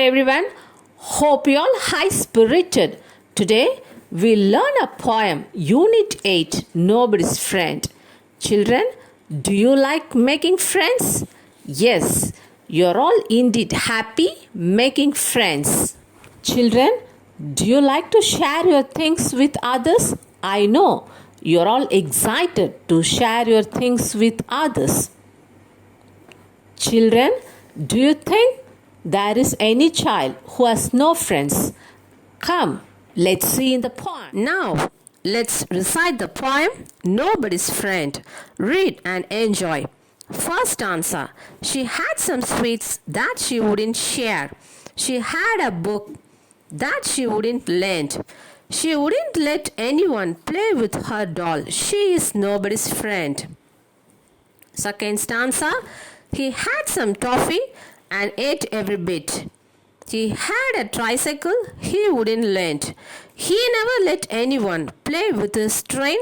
everyone. Hope you all high spirited. Today we learn a poem, Unit 8, Nobody's Friend. Children, do you like making friends? Yes, you're all indeed happy making friends. Children, do you like to share your things with others? I know you're all excited to share your things with others. Children, do you think there is any child who has no friends? Come, let's see in the poem. Now, let's recite the poem, Nobody's Friend. Read and enjoy. First stanza. She had some sweets that she wouldn't share. She had a book that she wouldn't lend. She wouldn't let anyone play with her doll. She is nobody's friend. Second stanza. He had some toffee and ate every bit. He had a tricycle he wouldn't lend. He never let anyone play with his train.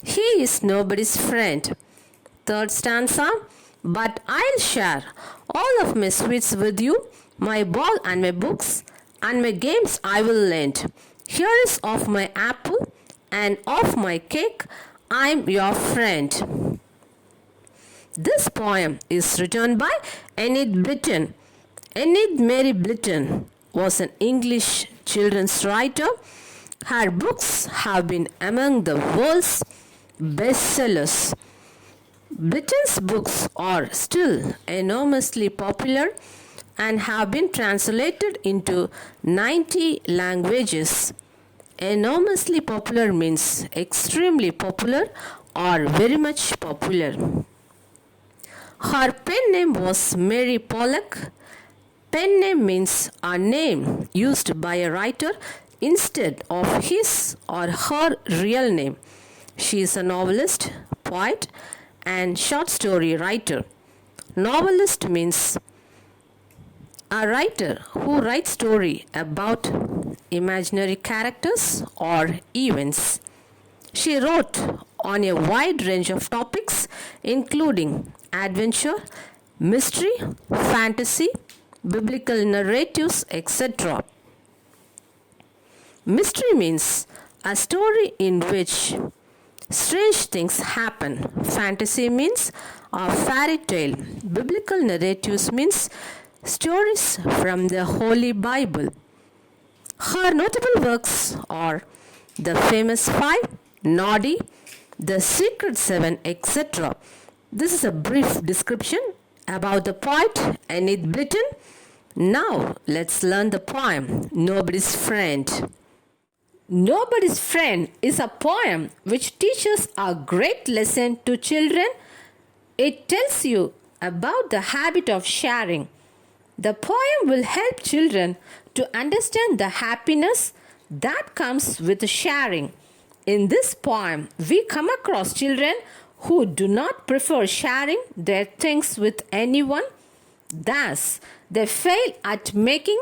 He is nobody's friend. Third stanza. But I'll share all of my sweets with you, my ball and my books, and my games I will lend. Here is of my apple and of my cake. I'm your friend. This poem is written by Enid Blyton. Enid Mary Blyton was an English children's writer. Her books have been among the world's bestsellers. Blyton's books are still enormously popular and have been translated into 90 languages. Enormously popular means extremely popular or very much popular. Her pen name was Mary Pollock. Pen name means a name used by a writer instead of his or her real name. She is a novelist, poet, and short story writer. Novelist means a writer who writes story about imaginary characters or events. She wrote on a wide range of topics including adventure, mystery, fantasy, biblical narratives, etc. Mystery means a story in which strange things happen. Fantasy means a fairy tale. Biblical narratives means stories from the Holy Bible. Her notable works are The Famous Five, Noddy, The Secret Seven, etc. This is a brief description about the poet Enid Blyton. Now let's learn the poem Nobody's Friend. Nobody's Friend is a poem which teaches a great lesson to children. It tells you about the habit of sharing. The poem will help children to understand the happiness that comes with sharing. In this poem, we come across children who do not prefer sharing their things with anyone. Thus, they fail at making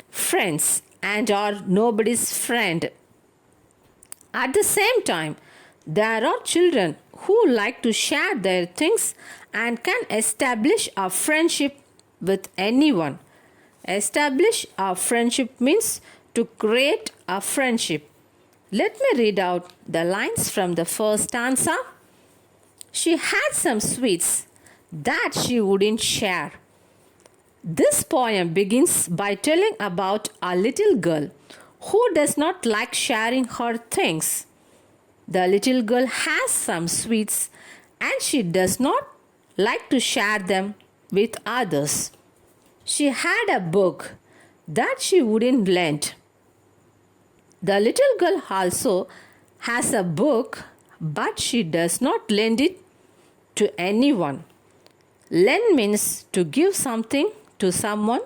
friends and are nobody's friend. At the same time, there are children who like to share their things and can establish a friendship with anyone. Establish a friendship means to create a friendship. Let me read out the lines from the first stanza. She had some sweets that she wouldn't share. This poem begins by telling about a little girl who does not like sharing her things. The little girl has some sweets and she does not like to share them with others. She had a book that she wouldn't lend. The little girl also has a book, but she does not lend it to anyone. Lend means to give something to someone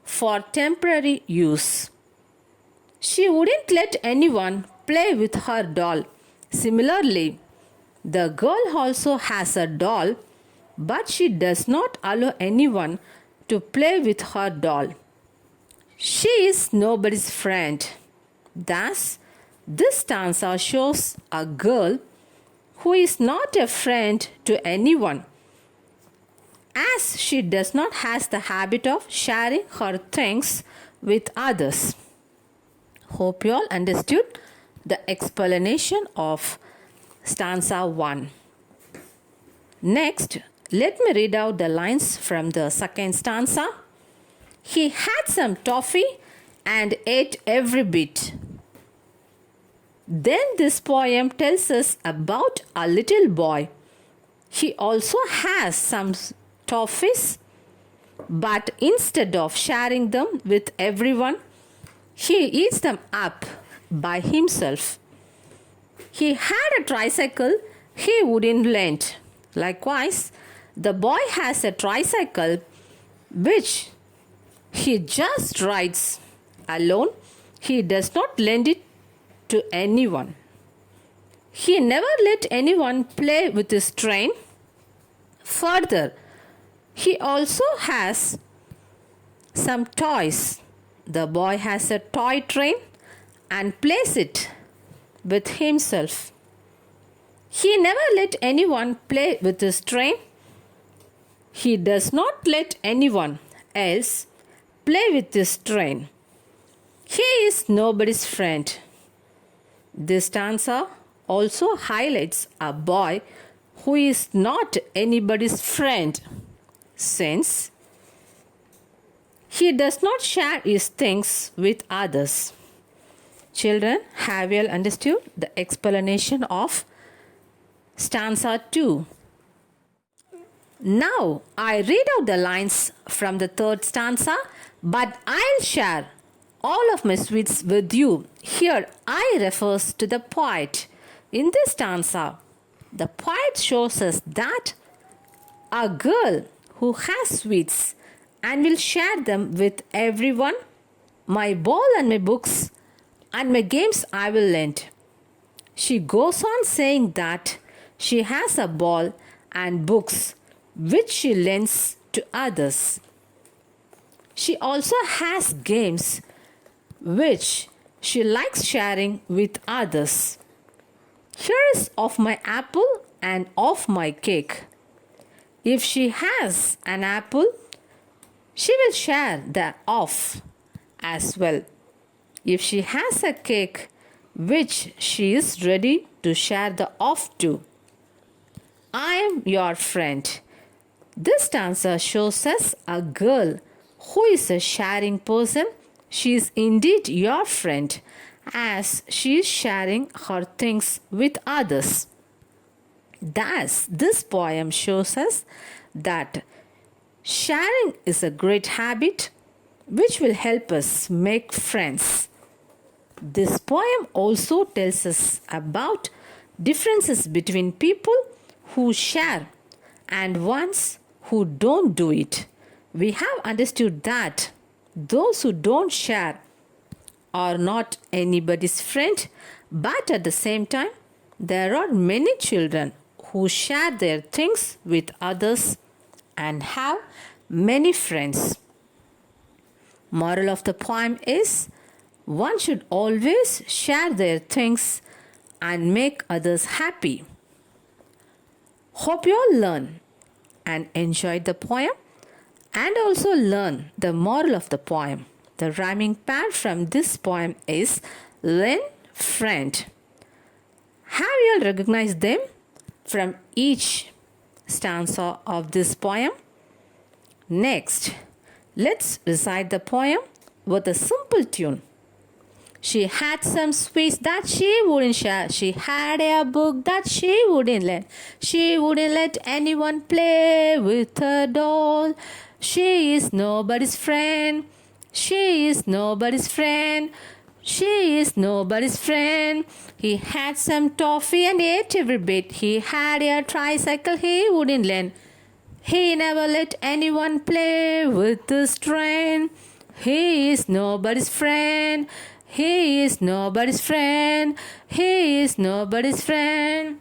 for temporary use. She wouldn't let anyone play with her doll. Similarly, the girl also has a doll, but she does not allow anyone to play with her doll. She is nobody's friend. Thus, this stanza shows a girl who is not a friend to anyone, as she does not have the habit of sharing her things with others. Hope you all understood the explanation of stanza 1. Next, let me read out the lines from the second stanza. He had some toffee and ate every bit. Then this poem tells us about a little boy. He also has some toffees, but instead of sharing them with everyone, he eats them up by himself. He had a tricycle he wouldn't lend. Likewise, the boy has a tricycle which he just rides alone. He does not lend it to anyone. He never let anyone play with his train. Further, he also has some toys. The boy has a toy train and plays it with himself. He never let anyone play with his train. He does not let anyone else play with his train. He is nobody's friend. This stanza also highlights a boy who is not anybody's friend, since he does not share his things with others. Children, have you all understood the explanation of stanza 2? Now, I read out the lines from the third stanza, but I'll share all of my sweets with you. Here, I refers to the poet. In this stanza, the poet shows us that a girl who has sweets and will share them with everyone, my ball and my books and my games I will lend. She goes on saying that she has a ball and books which she lends to others. She also has games which she likes sharing with others. Here is of my apple and of my cake. If she has an apple, she will share the of as well. If she has a cake which she is ready to share the of to. I am your friend. This stanza shows us a girl who is a sharing person. She is indeed your friend, as she is sharing her things with others. Thus, this poem shows us that sharing is a great habit which will help us make friends. This poem also tells us about differences between people who share and ones who don't do it. We have understood that those who don't share are not anybody's friend, but at the same time, there are many children who share their things with others and have many friends. Moral of the poem is, one should always share their things and make others happy. Hope you all learn and enjoyed the poem and also learn the moral of the poem. The rhyming pair from this poem is lend, friend. Have you all recognized them from each stanza of this poem? Next, let's recite the poem with a simple tune. She had some sweets that she wouldn't share. She had a book that she wouldn't lend. She wouldn't let anyone play with her doll. She is nobody's friend. She is nobody's friend. She is nobody's friend. He had some toffee and ate every bit. He had a tricycle he wouldn't lend. He never let anyone play with his train. He is nobody's friend. He is nobody's friend. He is nobody's friend.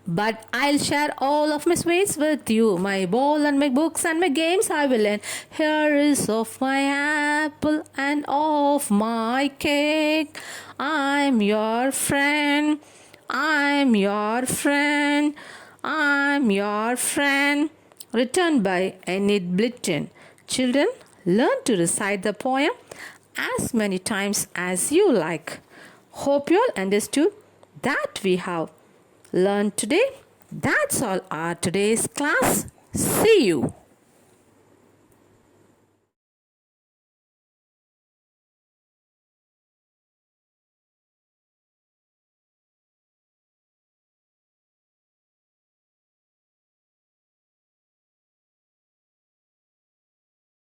But I'll share all of my sweets with you. My ball and my books and my games I will lend. Here is of my apple and of my cake. I'm your friend. I'm your friend. I'm your friend. Written by Enid Blyton. Children, Learn to recite the poem as many times as you like. Hope you all understood that we have learned today. That's all our today's class. See you.